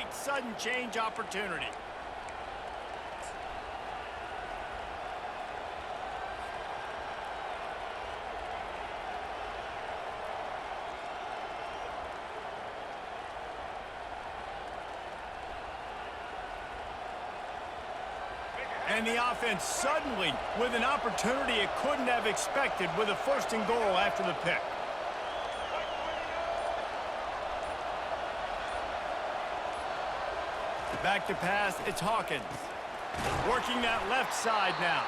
great sudden change opportunity. And the offense suddenly with an opportunity it couldn't have expected with a 1st and goal after the pick. Back to pass, it's Hawkins. Working that left side now.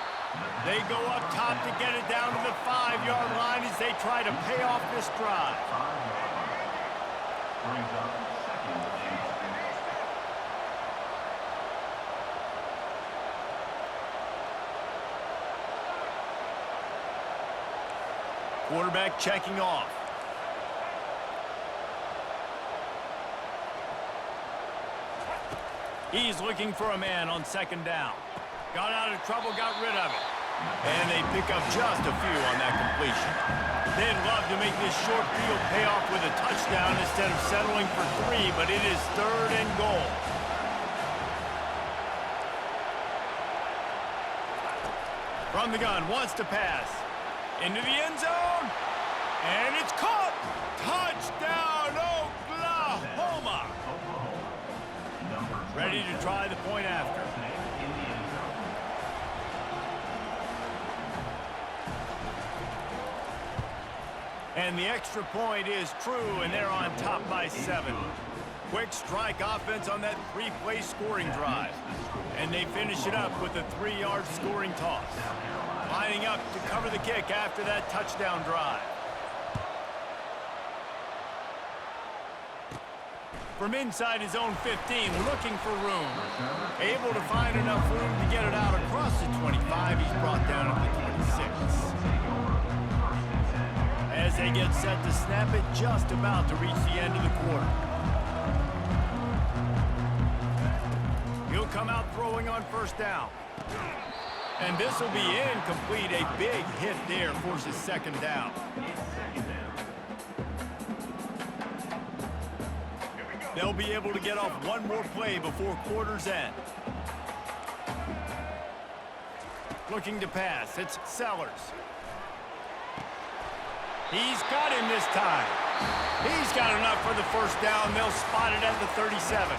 They go up top to get it down to the 5-yard line as they try to pay off this drive. Quarterback checking off. He's looking for a man on 2nd down. Got out of trouble, got rid of it. And they pick up just a few on that completion. They'd love to make this short field pay off with a touchdown instead of settling for 3, but it is 3rd and goal. From the gun, wants to pass. Into the end zone. And it's caught. Touchdown, Oklahoma. Ready to try the point after. And the extra point is true, and they're on top by 7. Quick strike offense on that 3-play scoring drive. And they finish it up with a 3-yard scoring toss. Lining up to cover the kick after that touchdown drive. From inside his own 15, looking for room. Able to find enough room to get it out across the 25. He's brought down at the 26. As they get set to snap it, just about to reach the end of the quarter. He'll come out throwing on 1st down. And this will be incomplete. A big hit there forces 2nd down. They'll be able to get off one more play before quarter's end. Looking to pass. It's Sellers. He's got him this time. He's got enough for the 1st down. They'll spot it at the 37.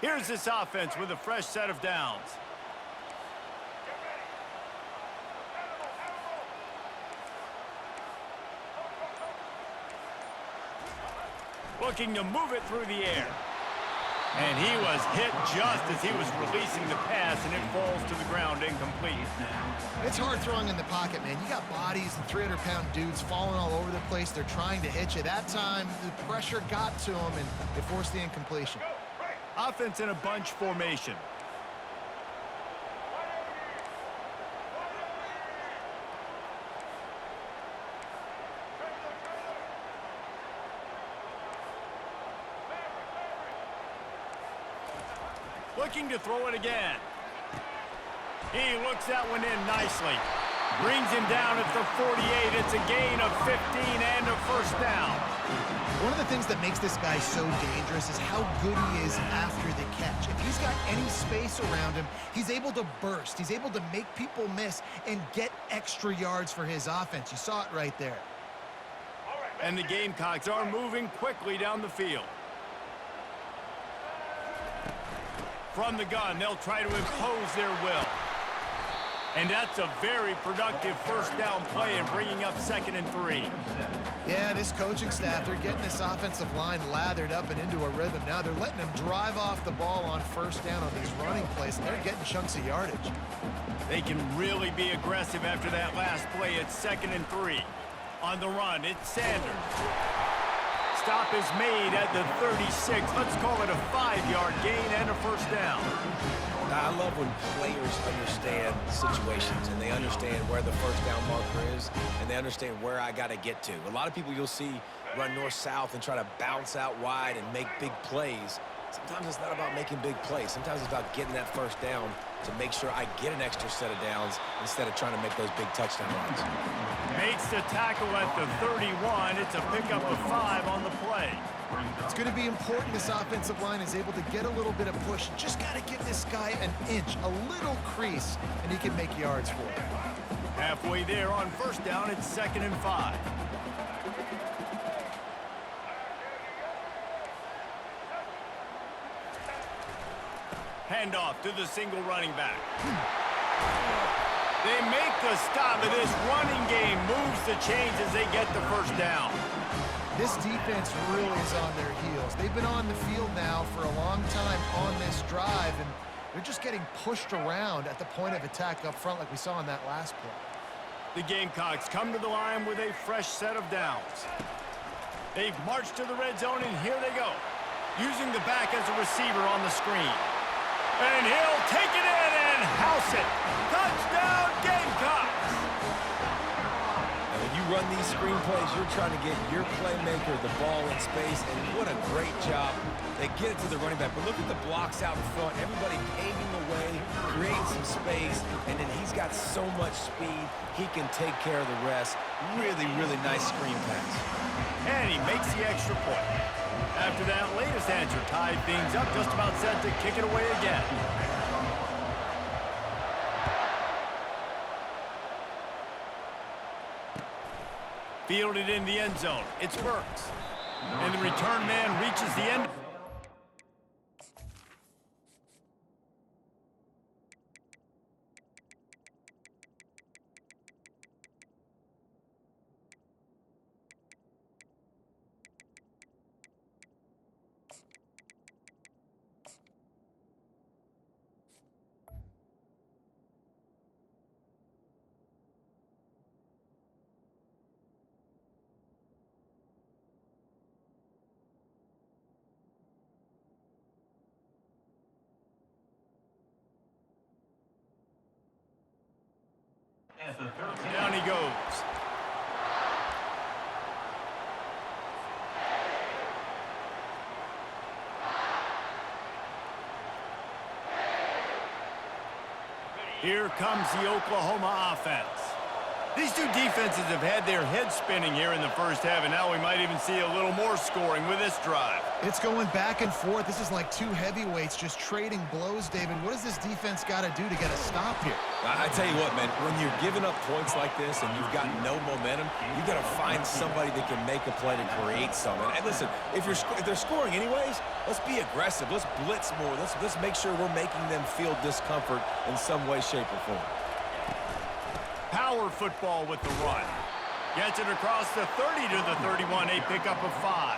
Here's this offense with a fresh set of downs. Looking to move it through the air. And he was hit just as he was releasing the pass, and it falls to the ground incomplete. It's hard throwing in the pocket, man. You got bodies and 300-pound dudes falling all over the place. They're trying to hit you. That time, the pressure got to him, and it forced the incompletion. Offense in a bunch formation. Looking to throw it again. He looks that one in nicely. Brings him down at the 48. It's a gain of 15 and a 1st down. One of the things that makes this guy so dangerous is how good he is after the catch. If he's got any space around him, he's able to burst. He's able to make people miss and get extra yards for his offense. You saw it right there. And the Gamecocks are moving quickly down the field. From the gun, they'll try to impose their will. And that's a very productive 1st down play and bringing up 2nd and 3. Yeah, this coaching staff, they're getting this offensive line lathered up and into a rhythm. Now they're letting them drive off the ball on 1st down on these running plays, and they're getting chunks of yardage. They can really be aggressive after that last play. It's 2nd and 3. On the run, it's Sanders. Stop is made at the 36. Let's call it a 5-yard gain and a first down. I love when players understand situations and they understand where the first down marker is and they understand where I got to get to. A lot of people you'll see run north-south and try to bounce out wide and make big plays. Sometimes it's not about making big plays. Sometimes it's about getting that first down to make sure I get an extra set of downs instead of trying to make those big touchdown runs. Makes the tackle at the 31. It's a pickup of 5 on the play. It's going to be important this offensive line is able to get a little bit of push. Just got to give this guy an inch, a little crease, and he can make yards for it. Halfway there on first down, it's 2nd and 5. Handoff to the single running back. They make the stop, and this running game moves the chains as they get the first down. This defense really is on their heels. They've been on the field now for a long time on this drive, and they're just getting pushed around at the point of attack up front like we saw in that last play. The Gamecocks come to the line with a fresh set of downs. They've marched to the red zone, and here they go, using the back as a receiver on the screen. And he'll take it in and house it. Touchdown, Gamecocks! Now, when you run these screen plays, you're trying to get your playmaker the ball in space, and what a great job. They get it to the running back, but look at the blocks out in front. Everybody paving the way, creating some space, and then he's got so much speed, he can take care of the rest. Really, really nice screen pass. And he makes the extra point. After that latest answer tied things up, just about set to kick it away again. Fielded in the end zone. It's Burks. And the return man reaches the end. Down he goes. Here comes the Oklahoma offense. These two defenses have had their heads spinning here in the first half, and now we might even see a little more scoring with this drive. It's going back and forth. This is like two heavyweights just trading blows, David. What does this defense got to do to get a stop here? I tell you what, man, when you're giving up points like this and you've got no momentum, you got to find somebody that can make a play to create something. And listen, if they're scoring anyways, let's be aggressive. Let's blitz more. Let's make sure we're making them feel discomfort in some way, shape, or form. Power football with the run. Gets it across the 30 to the 31, a pickup of 5.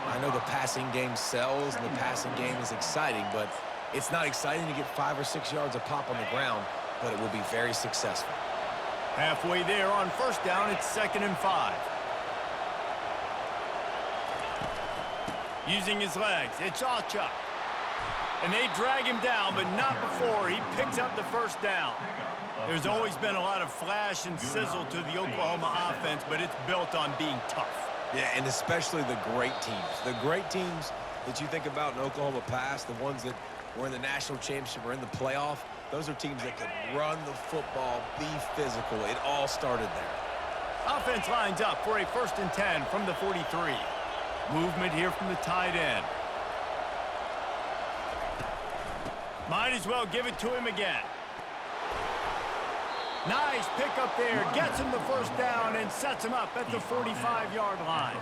I know the passing game sells and the passing game is exciting, but it's not exciting to get 5 or 6 yards a pop on the ground, but it will be very successful. Halfway there on first down, it's 2nd and 5. Using his legs, it's Acha. And they drag him down, but not before he picks up the first down. There's always been a lot of flash and sizzle to the Oklahoma offense, but it's built on being tough. Yeah, and especially the great teams. The great teams that you think about in Oklahoma past, the ones that were in the national championship or in the playoff, those are teams that could run the football, be physical. It all started there. Offense lines up for a 1st and 10 from the 43. Movement here from the tight end. Might as well give it to him again. Nice pickup there, gets him the first down and sets him up at the 45-yard line.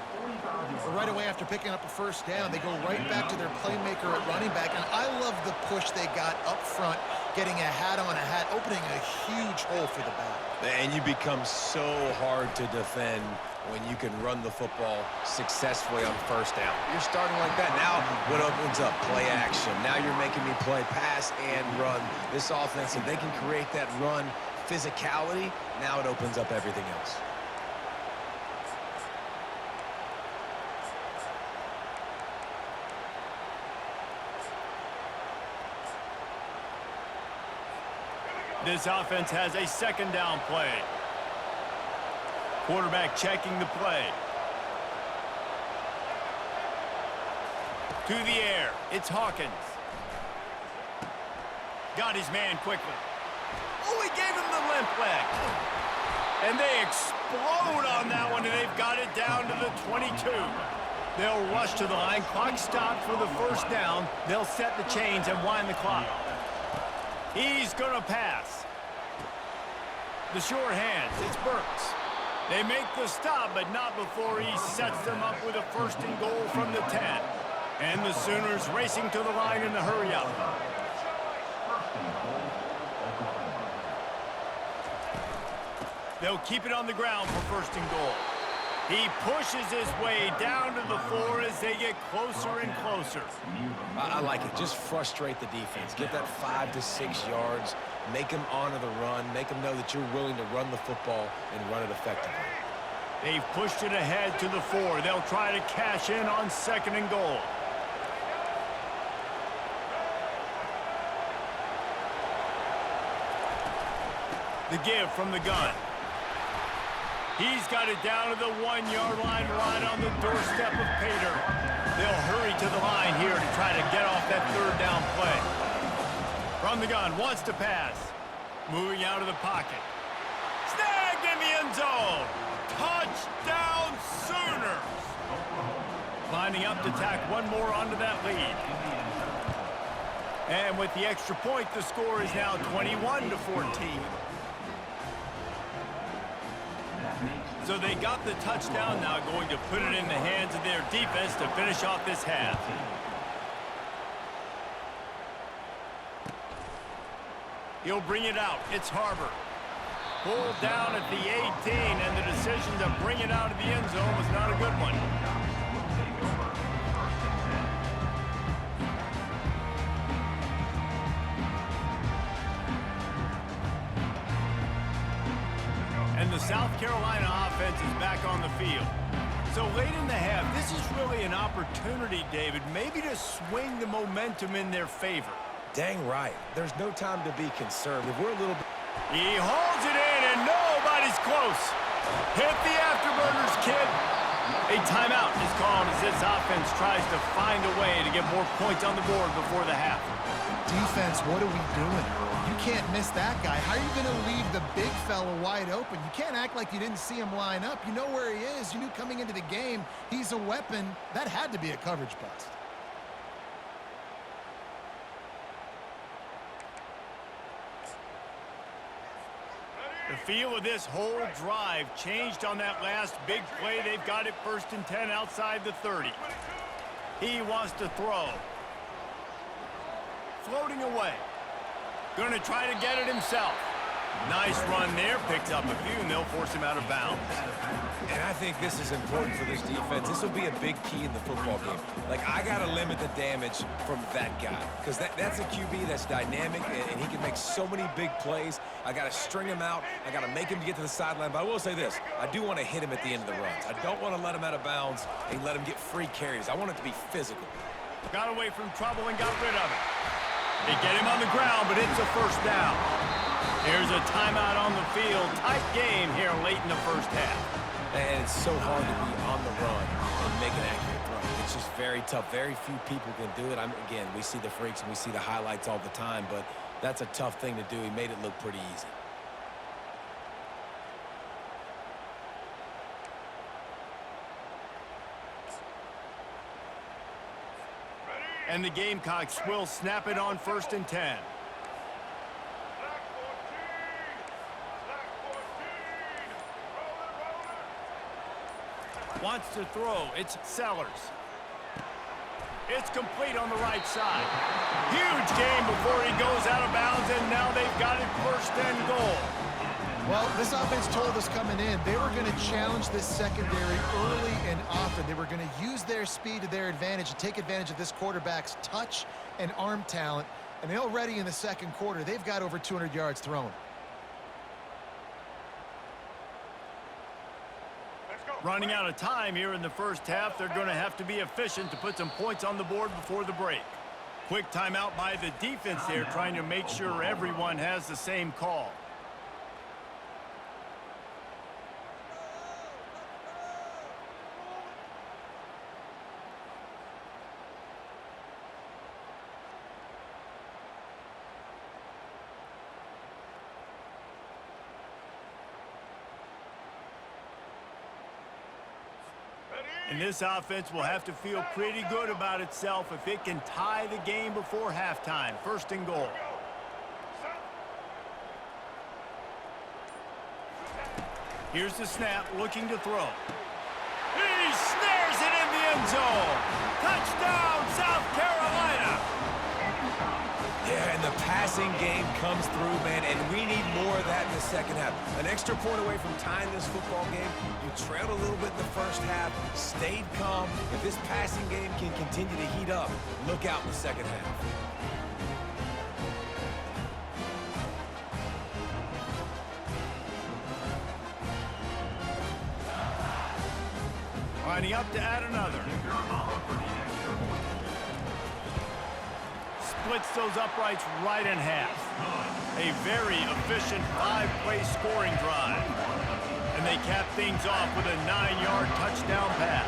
Right away after picking up a first down, they go right back to their playmaker at running back, and I love the push they got up front, getting a hat on a hat, opening a huge hole for the back. And you become so hard to defend when you can run the football successfully on first down. You're starting like that. Now what opens up? Play action. Now you're making me play pass and run. This offense, if they can create that run physicality, now it opens up everything else. This offense has a second down play. Quarterback checking the play. To the air, it's Hawkins. Got his man quickly. Oh, he gave him the limp leg. And they explode on that one, and they've got it down to the 22. They'll rush to the line. Clock stopped for the first down. They'll set the chains and wind the clock. He's going to pass. The sure hands, it's Burks. They make the stop, but not before he sets them up with a first and goal from the 10. And the Sooners racing to the line in the hurry-up. They'll keep it on the ground for first and goal. He pushes his way down to the 4 as they get closer and closer. I like it. Just frustrate the defense. Get that 5 to 6 yards. Make them honor the run. Make them know that you're willing to run the football and run it effectively. They've pushed it ahead to the 4. They'll try to cash in on second and goal. The give from the gun. He's got it down to the 1-yard line right on the doorstep of Pater. They'll hurry to the line here to try to get off that third down play. From the gun, wants to pass. Moving out of the pocket. Snagged in the end zone. Touchdown Sooners. Lining up to tack one more onto that lead. And with the extra point, the score is now 21-14. So they got the touchdown, now going to put it in the hands of their defense to finish off this half. He'll bring it out. It's Harbor. Pulled down at the 18, and the decision to bring it out of the end zone was not a good one. And the South Carolina offense is back on the field. So late in the half, this is really an opportunity, David, maybe to swing the momentum in their favor. Dang right. There's no time to be conservative. We're a little bit... He holds it in, and nobody's close. Hit the afterburners, kid. A timeout is called as this offense tries to find a way to get more points on the board before the half. Defense, what are we doing? You can't miss that guy. How are you going to leave the big fella wide open? You can't act like you didn't see him line up. You know where he is. You knew coming into the game he's a weapon. That had to be a coverage bust. The feel of this whole drive changed on that last big play. They've got it 1st and 10 outside the 30. He wants to throw. Floating away. Going to try to get it himself. Nice run there. Picks up a few, and they'll force him out of bounds. And I think this is important for this defense. This will be a big key in the football game. Like, I got to limit the damage from that guy because that's a QB that's dynamic, and he can make so many big plays. I got to string him out. I got to make him get to the sideline. But I will say this. I do want to hit him at the end of the runs. I don't want to let him out of bounds and let him get free carries. I want it to be physical. Got away from trouble and got rid of it. They get him on the ground, but it's a first down. Here's a timeout on the field. Tight game here late in the first half. And it's so hard to be on the run and make an accurate throw. It's just very tough. Very few people can do it. Again, we see the freaks and we see the highlights all the time, but that's a tough thing to do. He made it look pretty easy. And the Gamecocks will snap it on 1st and 10. Wants to throw. It's Sellers. It's complete on the right side. Huge game before he goes out of bounds, and now they've got it 1st and goal. Well, this offense told us coming in they were going to challenge this secondary early and often. They were going to use their speed to their advantage and take advantage of this quarterback's touch and arm talent. And already in the second quarter, they've got over 200 yards thrown. Running out of time here in the first half. They're going to have to be efficient to put some points on the board before the break. Quick timeout by the defense there, trying to make sure everyone has the same call. And this offense will have to feel pretty good about itself if it can tie the game before halftime. First and goal. Here's the snap, looking to throw. He snares it in the end zone. Touchdown, South Carolina. Yeah, and the passing game comes through, man, and we need more of that in the second half. An extra point away from tying this football game. You trailed a little bit in the first half, stayed calm. If this passing game can continue to heat up, look out in the second half. Lining up to add another. Splits those uprights right in half. A very efficient 5-play scoring drive. And they cap things off with a 9-yard touchdown pass.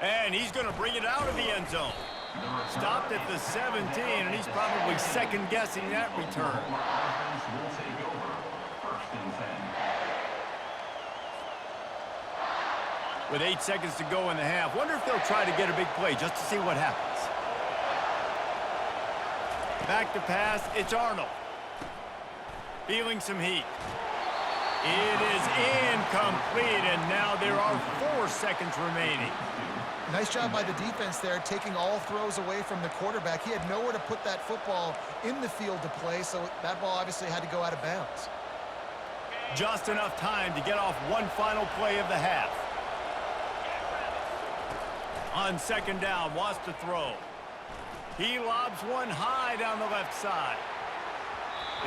And he's going to bring it out of the end zone. Stopped at the 17, and he's probably second-guessing that return. With 8 seconds to go in the half, wonder if they'll try to get a big play just to see what happens. Back to pass, it's Arnold. Feeling some heat. It is incomplete, and now there are 4 seconds remaining. Nice job by the defense there, taking all throws away from the quarterback. He had nowhere to put that football in the field to play, so that ball obviously had to go out of bounds. Just enough time to get off one final play of the half. On second down, wants to throw. He lobs one high down the left side.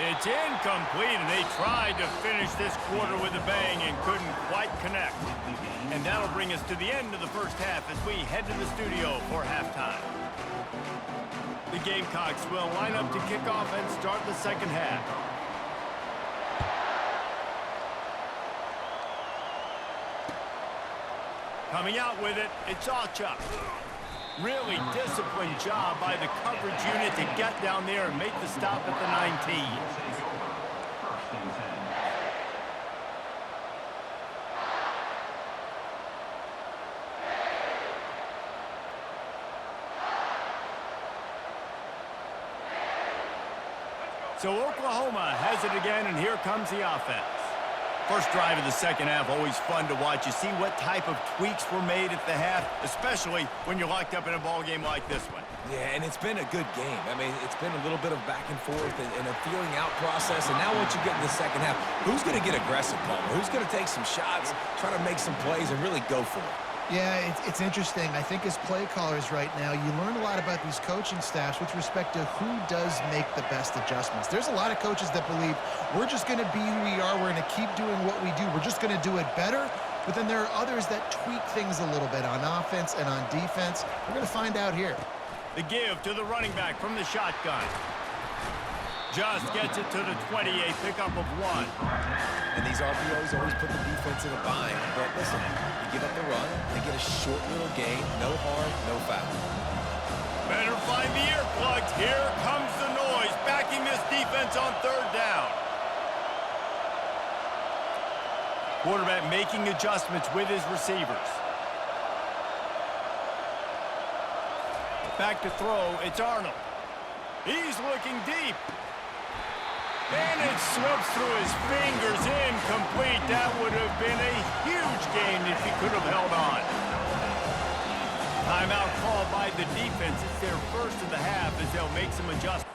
It's incomplete, and they tried to finish this quarter with a bang and couldn't quite connect. And that'll bring us to the end of the first half as we head to the studio for halftime. The Gamecocks will line up to kick off and start the second half. Coming out with it, it's Achuk. Really disciplined job by the coverage unit to get down there and make the stop at the 19. So Oklahoma has it again, and here comes the offense. First drive of the second half, always fun to watch. You see what type of tweaks were made at the half, especially when you're locked up in a ball game like this one. Yeah, and it's been a good game. I mean, it's been a little bit of back and forth and a feeling out process. And now once you get in the second half, who's going to get aggressive, Palmer? Who's going to take some shots, try to make some plays, and really go for it? Yeah, it's interesting. I think as play callers right now, you learn a lot about these coaching staffs with respect to who does make the best adjustments. There's a lot of coaches that believe we're just going to be who we are. We're going to keep doing what we do. We're just going to do it better. But then there are others that tweak things a little bit on offense and on defense. We're going to find out here. The give to the running back from the shotgun. Just gets it to the 28, pickup of 1. And these RPOs always put the defense in a bind. But listen, you give up the run, they get a short little gain, no harm, no foul. Better find the earplugs. Here comes the noise, backing this defense on third down. Quarterback making adjustments with his receivers. Back to throw, it's Arnold. He's looking deep. And it slips through his fingers, incomplete. That would have been a huge gain if he could have held on. Timeout called by the defense. It's their first of the half as they'll make some adjustments.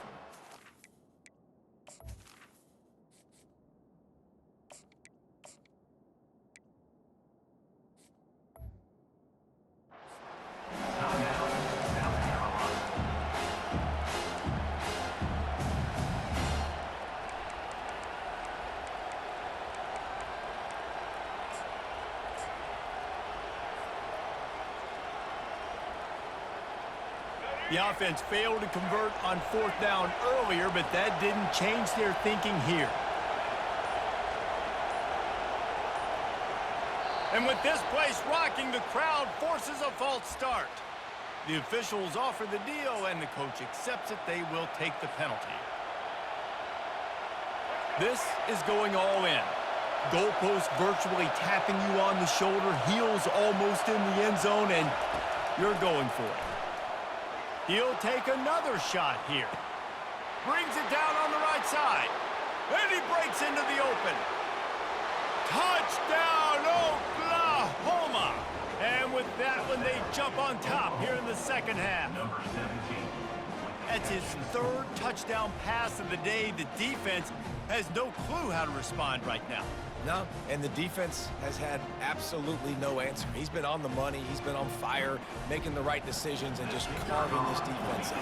The offense failed to convert on 4th down earlier, but that didn't change their thinking here. And with this place rocking, the crowd forces a false start. The officials offer the deal, and the coach accepts it. They will take the penalty. This is going all in. Goalpost virtually tapping you on the shoulder, heels almost in the end zone, and you're going for it. He'll take another shot here. Brings it down on the right side. And he breaks into the open. Touchdown, Oklahoma! And with that one, they jump on top here in the second half. That's his 3rd touchdown pass of the day. The defense has no clue how to respond right now. No, and the defense has had absolutely no answer. He's been on the money. He's been on fire, making the right decisions, and just carving this defense up.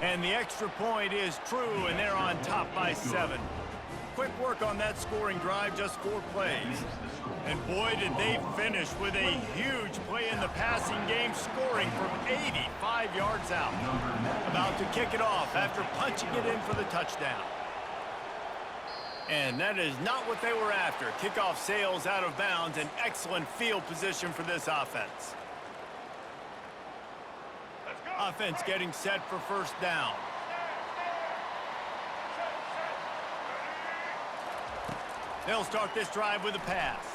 And the extra point is true, and they're on top by 7. Quick work on that scoring drive, just 4 plays. And boy, did they finish with a huge play in the passing game, scoring from 85 yards out. About to kick it off after punching it in for the touchdown. And that is not what they were after. Kickoff sails out of bounds, an excellent field position for this offense. Offense getting set for 1st down. They'll start this drive with a pass.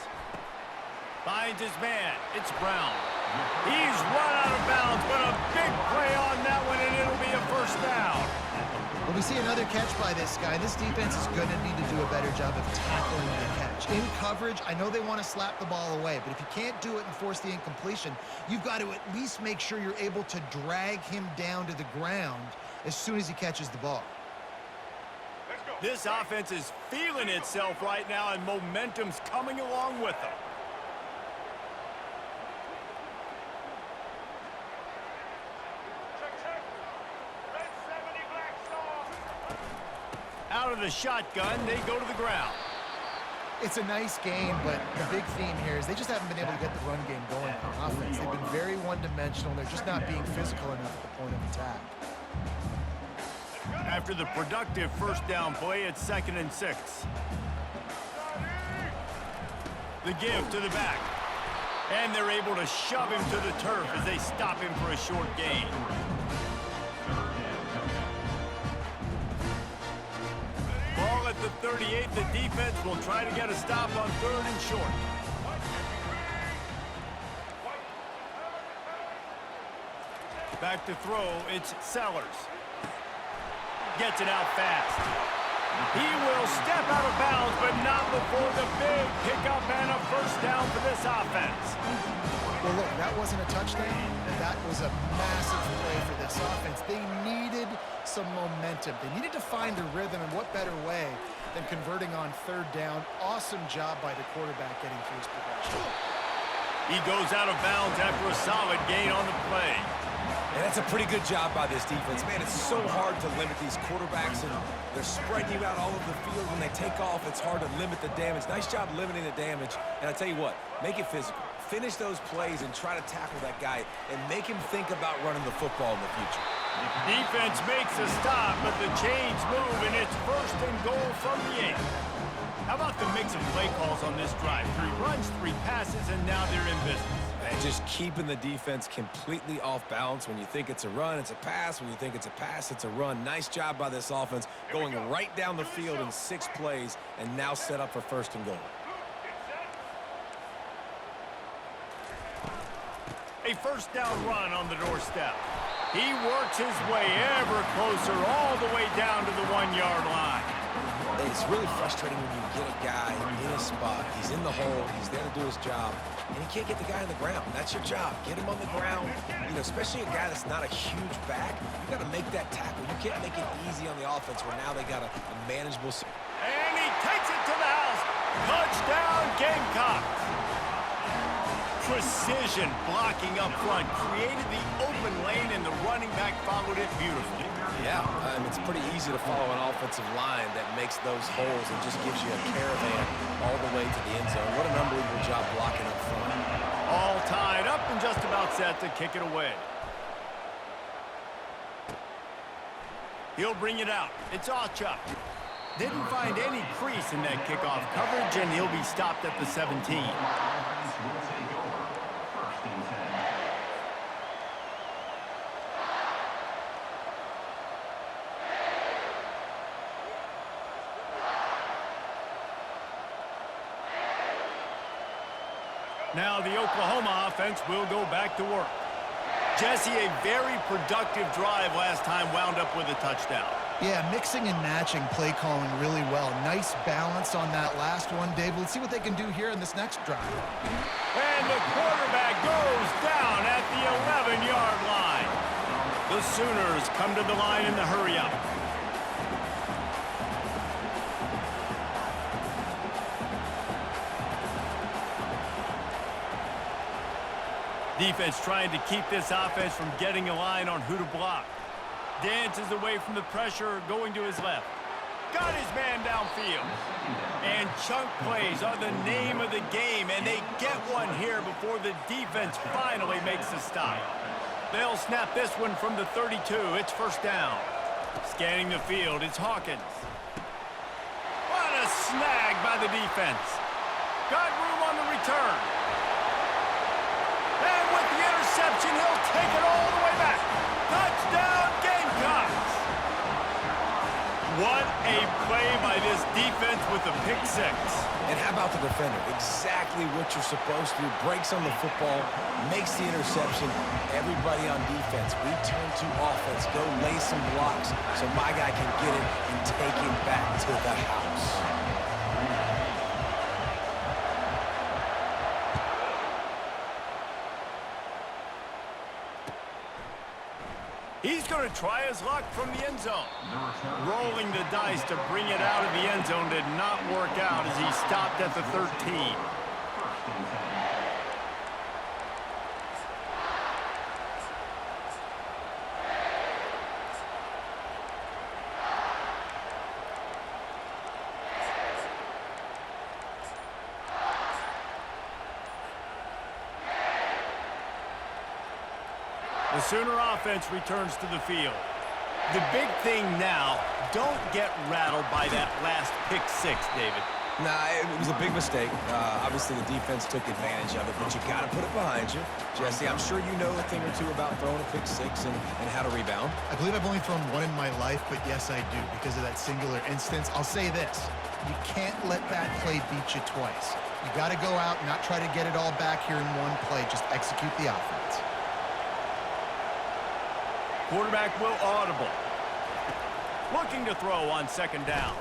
Finds his man. It's Brown. He's run out of bounds, but a big play on that one, and it'll be a 1st down. Well, we see another catch by this guy. This defense is going to need to do a better job of tackling the catch. In coverage, I know they want to slap the ball away, but if you can't do it and force the incompletion, you've got to at least make sure you're able to drag him down to the ground as soon as he catches the ball. This offense is feeling itself right now, and momentum's coming along with them. Out of the shotgun, they go to the ground. It's a nice game, but the big theme here is they just haven't been able to get the run game going on offense. They've been very one-dimensional. They're just not being physical enough at the point of attack. After the productive 1st down play, it's 2nd and 6. The give to the back. And they're able to shove him to the turf as they stop him for a short gain. Ball at the 38. The defense will try to get a stop on 3rd and short. Back to throw, it's Sellers. Gets it out fast. He will step out of bounds, but not before the big pickup and a 1st down for this offense. Well, look, that wasn't a touchdown, but that was a massive play for this offense. They needed some momentum. They needed to find a rhythm, and what better way than converting on 3rd down. Awesome job by the quarterback getting through his progression. He goes out of bounds after a solid gain on the play. And that's a pretty good job by this defense. Man, it's so hard to limit these quarterbacks, and they're spreading you out all over the field. When they take off, it's hard to limit the damage. Nice job limiting the damage. And I tell you what, make it physical. Finish those plays and try to tackle that guy and make him think about running the football in the future. Defense makes a stop, but the chains move, and it's 1st and goal from the 8. How about the mix of play calls on this drive? 3 runs, 3 passes, and now they're in business. And just keeping the defense completely off balance. When you think it's a run, it's a pass. When you think it's a pass, it's a run. Nice job by this offense, going right down the field in 6 plays, and now set up for 1st and goal. A 1st down run on the doorstep. He works his way ever closer all the way down to the 1-yard line. It's really frustrating when you get a guy in a spot. He's in the hole. He's there to do his job. And you can't get the guy on the ground. That's your job. Get him on the ground. You know, especially a guy that's not a huge back. You got to make that tackle. You can't make it easy on the offense where now they got a manageable. And he takes it to the house. Touchdown, Gamecocks. Precision blocking up front created the open lane, and the running back followed it beautifully. Yeah, it's pretty easy easy to follow an offensive line that makes those holes and just gives you a caravan all the way to the end zone. What an unbelievable job blocking up front. All tied up and just about set to kick it away. He'll bring it out. It's Chuck. Didn't find any crease in that kickoff coverage, and he'll be stopped at the 17. Now the Oklahoma offense will go back to work. Jesse, a very productive drive last time, wound up with a touchdown. Yeah, mixing and matching play calling really well. Nice balance on that last one, Dave. Let's see what they can do here in this next drive. And the quarterback goes down at the 11-yard line. The Sooners come to the line in the hurry-up. Defense trying to keep this offense from getting a line on who to block. Dances away from the pressure, going to his left. Got his man downfield. And chunk plays are the name of the game, and they get one here before the defense finally makes a stop. They'll snap this one from the 32. It's first down. Scanning the field, it's Hawkins. What a snag by the defense. Got room on the return. And with the interception, he'll take it all the way back. Touchdown, Gamecocks! What a play by this defense with a pick six. And how about the defender? Exactly what you're supposed to do. Breaks on the football, makes the interception. Everybody on defense, we turn to offense. Go lay some blocks so my guy can get it and take it back to the house. He's going to try his luck from the end zone. Rolling the dice to bring it out of the end zone did not work out as he stopped at the 13. The Sooner offense returns to the field. The big thing now, don't get rattled by that last pick six, David. Nah, it was a big mistake. Obviously, the defense took advantage of it, but you got to put it behind you. Jesse, I'm sure you know a thing or two about throwing a pick six and how to rebound. I believe I've only thrown one in my life, but yes, I do, because of that singular instance. I'll say this. You can't let that play beat you twice. You got to go out and not try to get it all back here in one play. Just execute the offense. Quarterback will audible. Looking to throw on second down.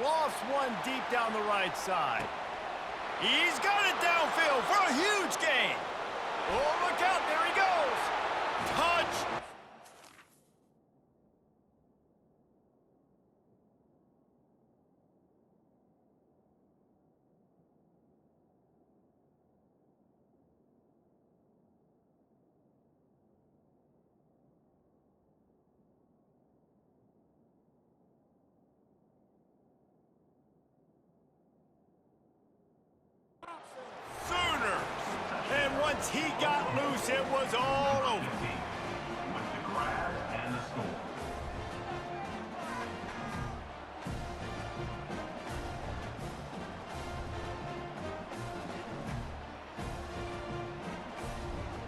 Lofts one deep down the right side. He's got it downfield for a huge gain. Oh, look out. There he goes. Touch. Once he got loose, it was all over. With the grab and the score.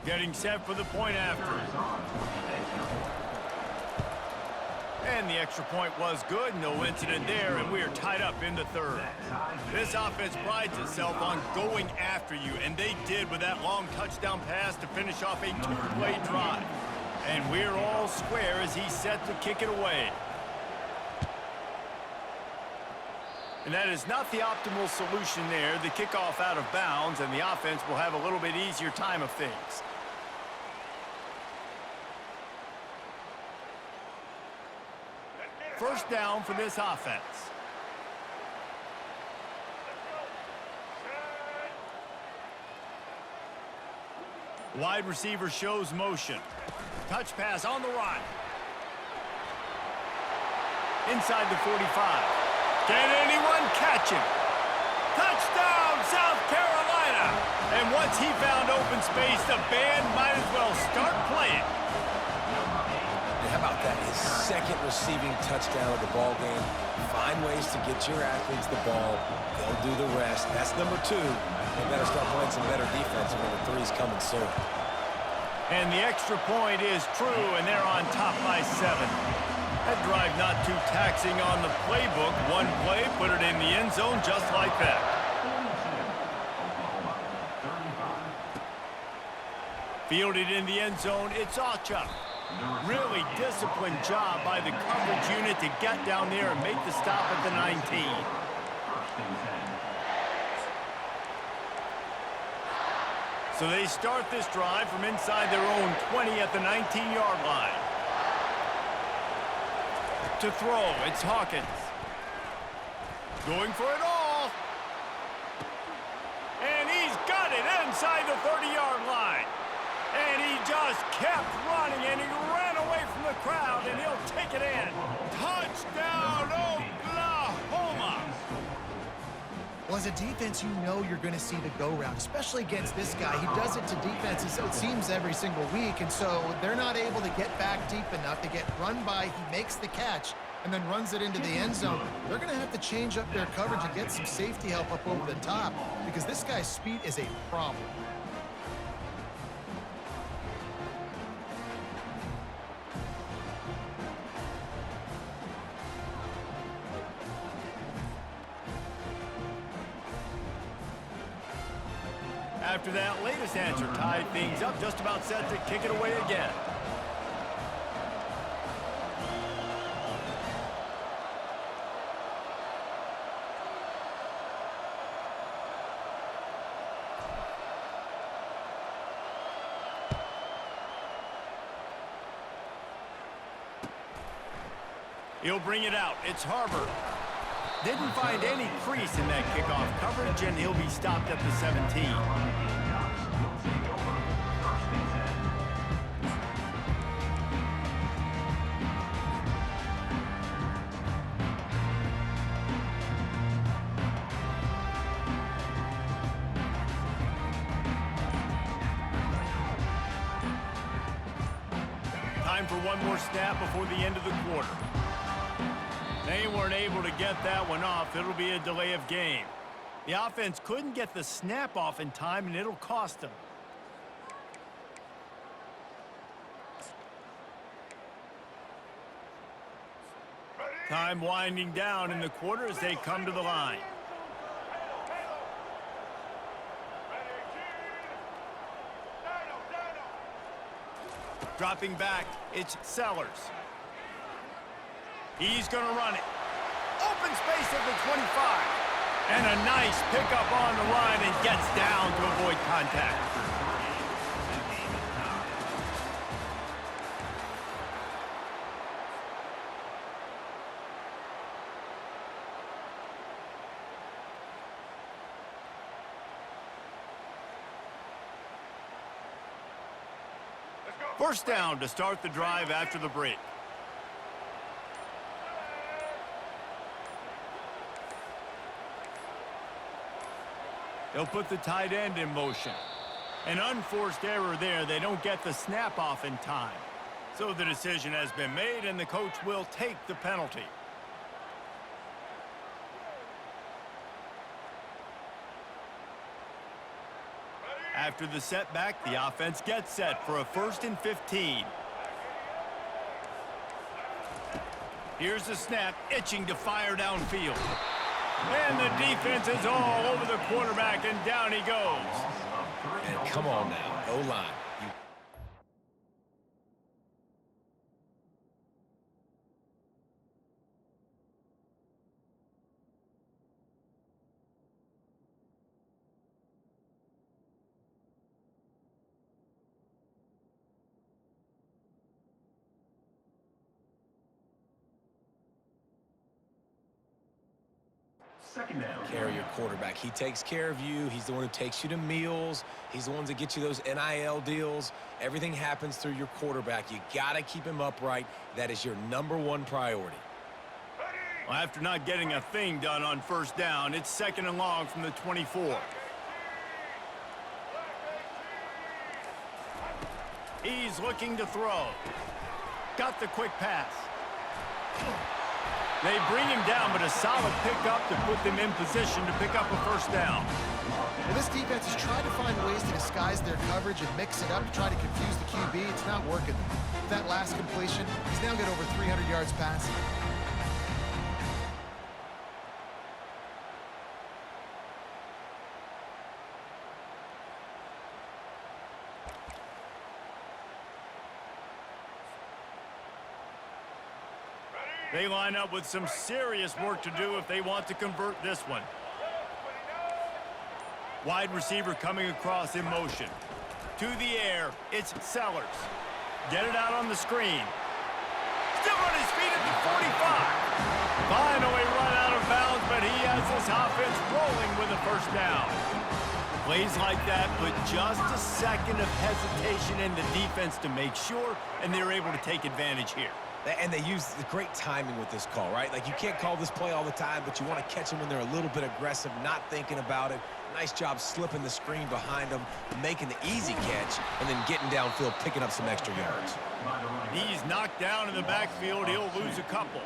Getting set for the point after. And the extra point was good. No incident there, and we are tied up in the third. This offense prides itself on going after you, and they did with that long touchdown pass to finish off a two-play drive. And we're all square as he's set to kick it away. And that is not the optimal solution there. The kickoff out of bounds, and the offense will have a little bit easier time of things. First down for this offense. Wide receiver shows motion. Touch pass on the run. inside the 45. Can anyone catch him? Touchdown, South Carolina! And once he found open space, the band might as well start playing. And how about that? His second receiving touchdown of the ball game. Find ways to get your athletes the ball. They'll do the rest. That's number 2. They better start playing some better defense when number 3 is coming soon. And the extra point is true, and they're on top by 7. That drive not too taxing on the playbook. One play, put it in the end zone just like that. Fielded in the end zone, it's Acha. Really disciplined job by the coverage unit to get down there and make the stop at the 19. So they start this drive from inside their own 20 at the 19-yard line. To throw, it's Hawkins. Going for it all. And he's got it inside the 30-yard line. And he just kept running, and he ran away from the crowd, and he'll take it in. Touchdown, Oklahoma! Well, as a defense, you know you're going to see the go-route, especially against this guy. He does it to defenses, it seems, every single week, and so they're not able to get back deep enough to get run by. He makes the catch and then runs it into the end zone. They're going to have to change up their coverage and get some safety help up over the top because this guy's speed is a problem. After that latest answer tied things up, just about set to kick it away again. He'll bring it out. It's Harbor. Didn't find any crease in that kickoff coverage, and he'll be stopped at the 17. Time for one more snap before the end of the quarter. They weren't able to get that one off. It'll be a delay of game. The offense couldn't get the snap off in time, and it'll cost them. Time winding down in the quarter as they come to the line. Dropping back, it's Sellers. He's going to run it. Open space at the 25. And a nice pickup on the line and gets down to avoid contact. First down to start the drive after the break. They'll put the tight end in motion. An unforced error there. They don't get the snap off in time. So the decision has been made, and the coach will take the penalty. After the setback, the offense gets set for a 1st and 15. Here's the snap, itching to fire downfield. And the defense is all over the quarterback, and down he goes. And come on now, O-line. Second down. Carry your quarterback. He takes care of you. He's the one who takes you to meals. He's the one that gets you those NIL deals. Everything happens through your quarterback. You got to keep him upright. That is your #1 priority. Well, after not getting a thing done on first down, it's 2nd and long from the 24. He's looking to throw. Got the quick pass. They bring him down, but a solid pickup to put them in position to pick up a first down. Well, this defense has tried to find ways to disguise their coverage and mix it up to try to confuse the QB. It's not working. With that last completion, he's now got over 300 yards passing. They line up with some serious work to do if they want to convert this one. Wide receiver coming across in motion. To the air, it's Sellers. Get it out on the screen. Still on his feet at the 45. Finally run out of bounds, but he has this offense rolling with a first down. Plays like that put just a second of hesitation in the defense to make sure, and they're able to take advantage here. And they use the great timing with this call, right? Like, you can't call this play all the time, but you want to catch them when they're a little bit aggressive, not thinking about it. Nice job slipping the screen behind them, making the easy catch, and then getting downfield, picking up some extra yards. He's knocked down in the backfield. He'll lose a couple.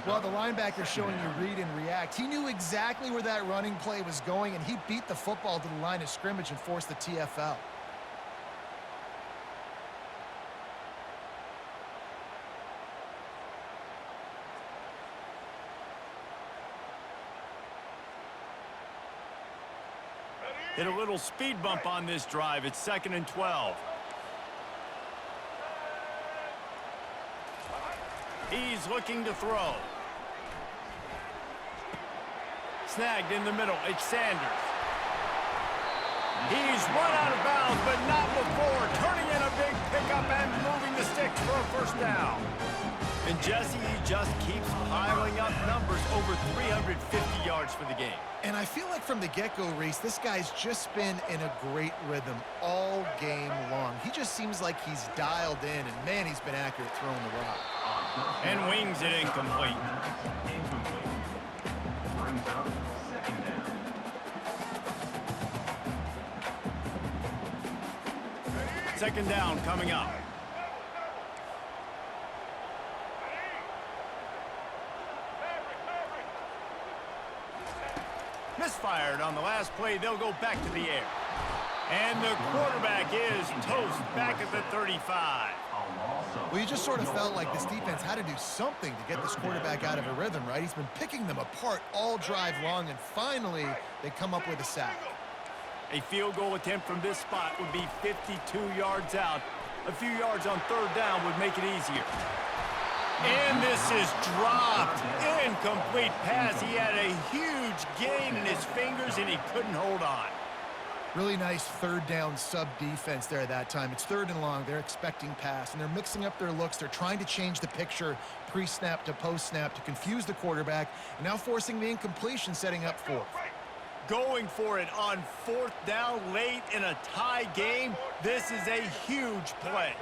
Well, the linebacker's showing you read and react. He knew exactly where that running play was going, and he beat the football to the line of scrimmage and forced the TFL. Hit a little speed bump on this drive. It's 2nd and 12. He's looking to throw. Snagged in the middle. It's Sanders. He's run out of bounds, but not before. Turning in a big pickup and moving the sticks for a first down. And Jesse, he just keeps piling up numbers, over 350 yards for the game. And I feel like from the get-go, Reese, this guy's just been in a great rhythm all game long. He just seems like he's dialed in, and man, he's been accurate throwing the rock. And wings it incomplete. Brings up 2nd down. Second down coming up. Misfired on the last play. They'll go back to the air. And the quarterback is toast back at the 35. Well, you just sort of felt like this defense had to do something to get this quarterback out of a rhythm, right? He's been picking them apart all drive long, and finally they come up with a sack. A field goal attempt from this spot would be 52 yards out. A few yards on third down would make it easier. And this is dropped. Incomplete pass. He had a huge gain in his fingers, and he couldn't hold on. Really nice third down sub defense there at that time. It's 3rd and long. They're expecting pass, and they're mixing up their looks. They're trying to change the picture pre-snap to post-snap to confuse the quarterback, and now forcing the incompletion, setting up 4th. Going for it on 4th down late in a tie game. This is a huge play.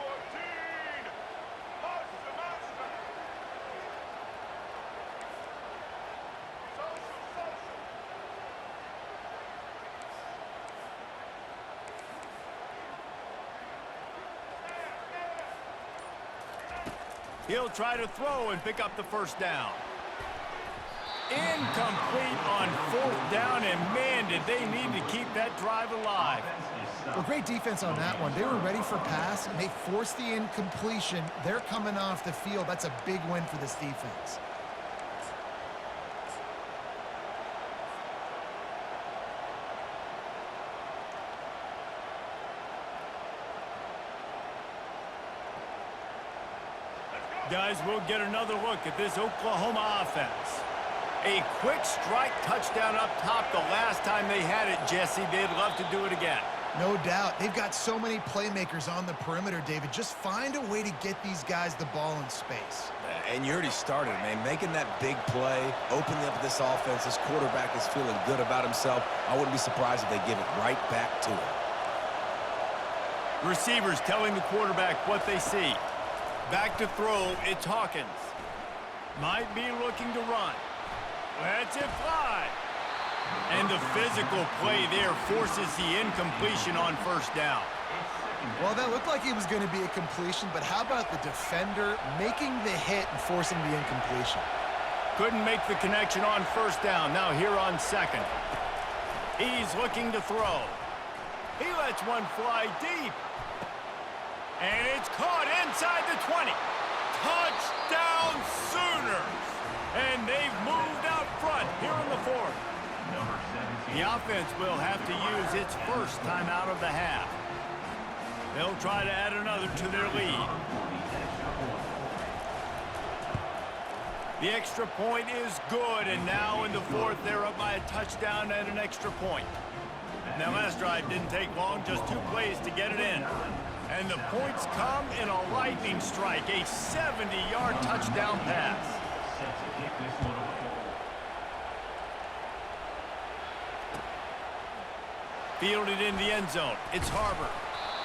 He'll try to throw and pick up the first down. Incomplete on 4th down, and man, did they need to keep that drive alive. Well, great defense on that one. They were ready for pass, and they forced the incompletion. They're coming off the field. That's a big win for this defense. Guys, we'll get another look at this Oklahoma offense. A quick strike touchdown up top the last time they had it, Jesse. They'd love to do it again. No doubt. They've got so many playmakers on the perimeter, David. Just find a way to get these guys the ball in space. And you already started, man. Making that big play, opening up this offense. This quarterback is feeling good about himself. I wouldn't be surprised if they give it right back to him. Receivers telling the quarterback what they see. Back to throw, it's Hawkins. Might be looking to run. Lets it fly. And the physical play there forces the incompletion on first down. Well, that looked like it was going to be a completion, but how about the defender making the hit and forcing the incompletion? Couldn't make the connection on first down. Now here on second. He's looking to throw. He lets one fly deep. And it's caught inside the 20. Touchdown Sooners! And they've moved out front here in the fourth. The offense will have to use its first timeout of the half. They'll try to add another to their lead. The extra point is good, and now in the fourth, they're up by a touchdown and an extra point. Now, last drive didn't take long, just 2 plays to get it in. And the points come in a lightning strike, a 70-yard touchdown pass. Fielded in the end zone. It's Harbor.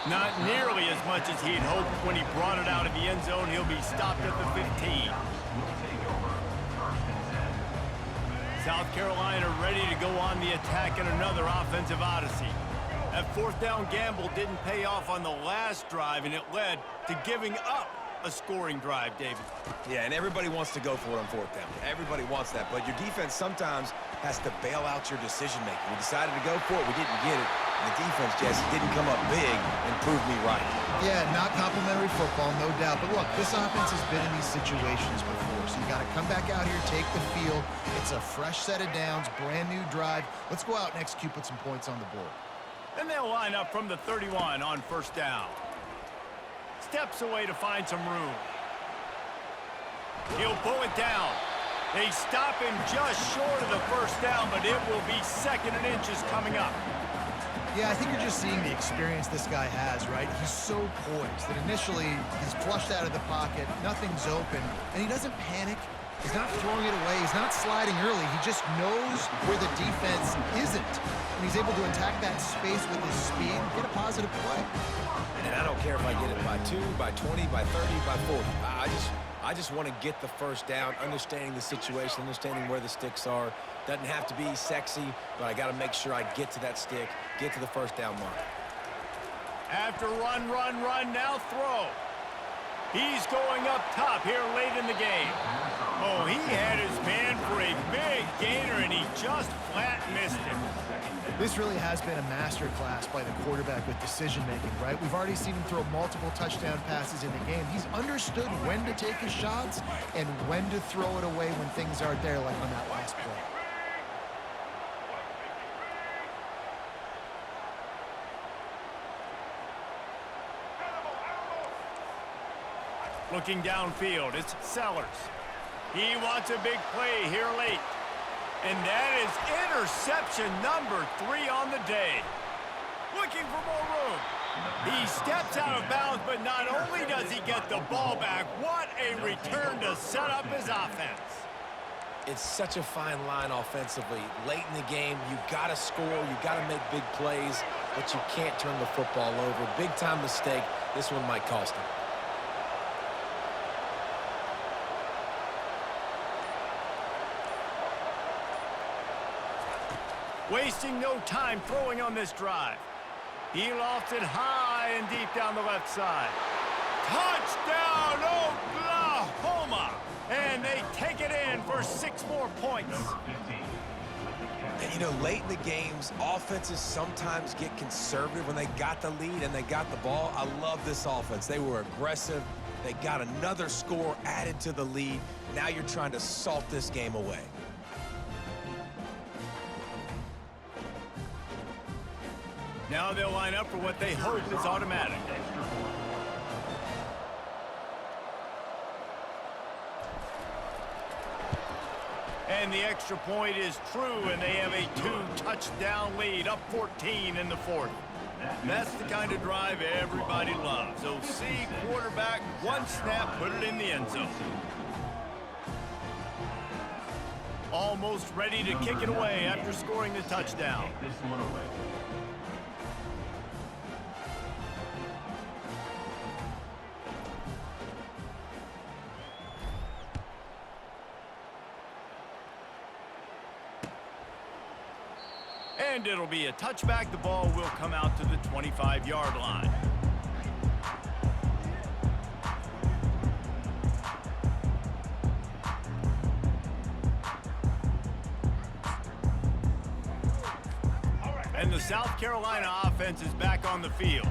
Not nearly as much as he'd hoped when he brought it out of the end zone. He'll be stopped at the 15. South Carolina ready to go on the attack in another offensive odyssey. That fourth down gamble didn't pay off on the last drive, and it led to giving up a scoring drive, David. Yeah, and everybody wants to go for it on fourth down. Everybody wants that, but your defense sometimes has to bail out your decision-making. We decided to go for it. We didn't get it. And the defense, Jesse, didn't come up big and prove me right. Yeah, not complimentary football, no doubt. But look, this offense has been in these situations before, so you got to come back out here, take the field. It's a fresh set of downs, brand new drive. Let's go out and execute, put some points on the board. And they'll line up from the 31 on first down. Steps away to find some room. He'll pull it down. They stop him just short of the first down, but it will be second and inches coming up. Yeah, I think you're just seeing the experience this guy has, right? He's so poised that initially he's flushed out of the pocket, nothing's open, and he doesn't panic. He's not throwing it away. He's not sliding early. He just knows where the defense isn't, and he's able to attack that space with his speed and get a positive play. And I don't care if I get it by 2, by 20, by 30, by 40. I just want to get the first down, understanding the situation, understanding where the sticks are. Doesn't have to be sexy, but I got to make sure I get to that stick, get to the first down mark. After run, now throw. He's going up top here late in the game. Oh, he had his man for a big gainer, and he just flat missed him. This really has been a masterclass by the quarterback with decision-making, right? We've already seen him throw multiple touchdown passes in the game. He's understood when to take his shots and when to throw it away when things aren't there, like on that last play. Looking downfield, it's Sellers. He wants a big play here late. And that is interception number 3 on the day. Looking for more room. He steps out of bounds, but not only does he get the ball back, what a return to set up his offense. It's such a fine line offensively. Late in the game, you got to score, you got to make big plays, but you can't turn the football over. Big-time mistake. This one might cost him. Wasting no time throwing on this drive. He lofts it high and deep down the left side. Touchdown, Oklahoma! And they take it in for 6 more points. And, you know, late in the games, offenses sometimes get conservative when they got the lead and they got the ball. I love this offense. They were aggressive. They got another score added to the lead. Now you're trying to salt this game away. Now they'll line up for what they hope is automatic. And the extra point is true, and they have a 2-touchdown lead, up 14 in the fourth. That's the kind of drive everybody loves. OC quarterback, one snap, put it in the end zone. Almost ready to kick it away after scoring the touchdown. And it'll be a touchback. The ball will come out to the 25-yard line. And the South Carolina offense is back on the field.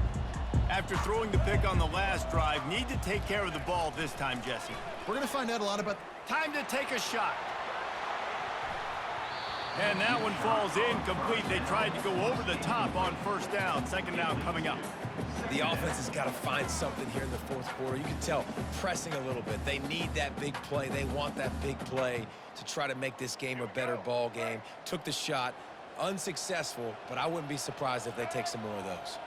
After throwing the pick on the last drive, need to take care of the ball this time, Jesse. We're going to find out a lot about... Time to take a shot. And that one falls incomplete. They tried to go over the top on first down. Second down coming up. The offense has got to find something here in the fourth quarter. You can tell pressing a little bit. They need that big play. They want that big play to try to make this game a better ball game. Took the shot. Unsuccessful, but I wouldn't be surprised if they take some more of those.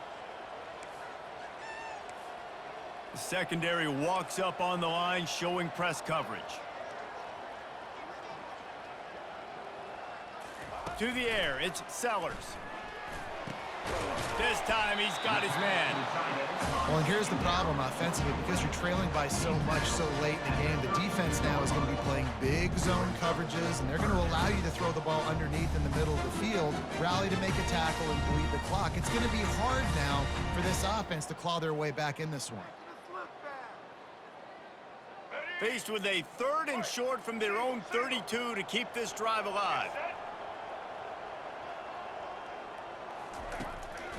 The secondary walks up on the line, showing press coverage. To the air, it's Sellers. This time he's got his man. Well, and here's the problem offensively. Because you're trailing by so much so late in the game, the defense now is going to be playing big zone coverages, and they're going to allow you to throw the ball underneath in the middle of the field, rally to make a tackle, and bleed the clock. It's going to be hard now for this offense to claw their way back in this one. Faced with a 3rd and short from their own 32 to keep this drive alive.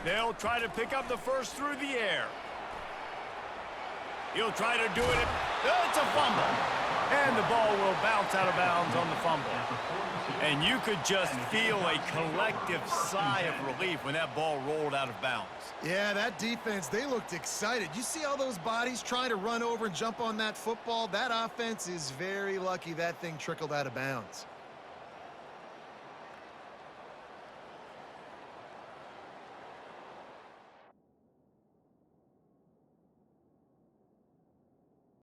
They'll try to pick up the first through the air. He'll try to do it. It's a fumble. And the ball will bounce out of bounds on the fumble. And you could just feel a collective sigh of relief when that ball rolled out of bounds. Yeah, that defense, they looked excited. You see all those bodies trying to run over and jump on that football? That offense is very lucky that thing trickled out of bounds.